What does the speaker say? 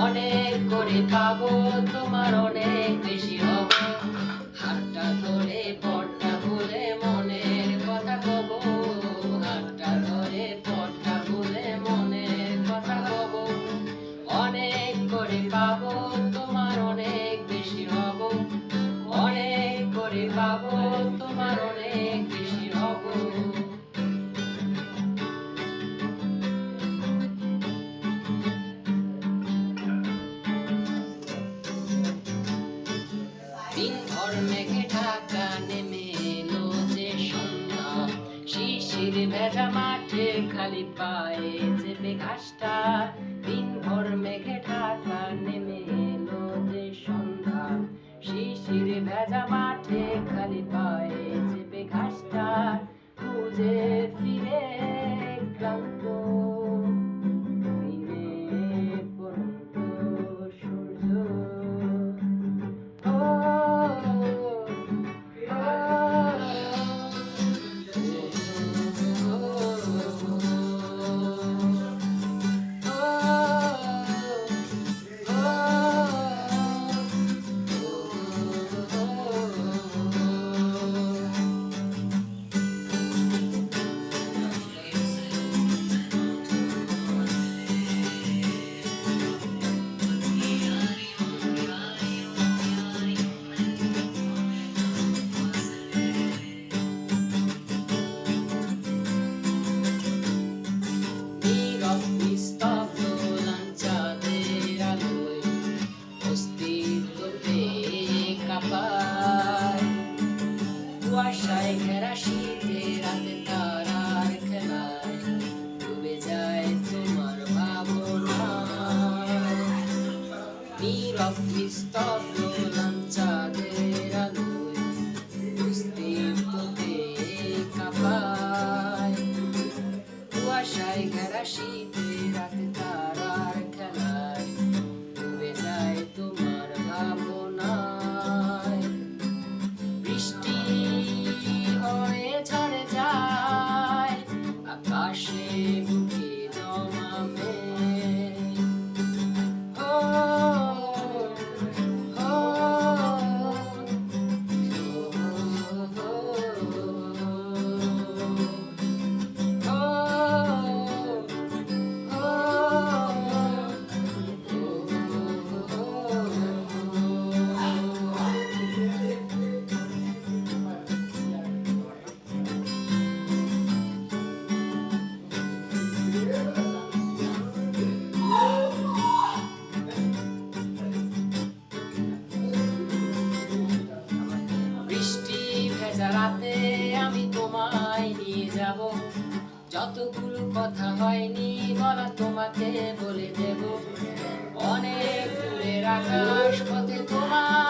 অনেক করে পাবো তোমার অনেক বেশি হব হাতটা ধরে পথটা ভুলে মনের কথা কব হাতটা ধরে পথটা ভুলে মনের কথা কব অনেক করে পাবো তোমার অনেক বেশি হব অনেক করে পাবো তোমার অনেক বেশি হব দিনভর মেঘে ঢাকা নেমে এলো যে সন্ধ্যা শিশির ভেজা মাঠে খালি পায়ে চেপে ঘাসটা দিনভর মেঘে ঢাকা নেমে এলো যে সন্ধ্যা শিশির ভেজা মাঠে খালি পায়ে চেপে ঘাসটা খুঁজে ফিরে ক্লান্ত দিনে পড়ন্ত সূর্য কুয়াশায় ঘেরা শীতে রাতে তারার খেলায় ডুবে যায় তোমার ভাবনা নীরব নিস্তব্ধ চাঁদের আলোয় অস্তিত্বতে কাঁপায় কুয়াশায় ঘেরা শীতে রাতে তারার খেলায় ডুবে যায় তোমার ভাবনায় বৃষ্টি হয়ে ঝরে যায় আকাশে বুকে জমাবে ও ও রাতে আমি তোমায় নিয়ে যাব যতগুলো কথা হয়নি বলা তোমাকে বলে দেব অনেক দূরের আকাশ পথে তোমার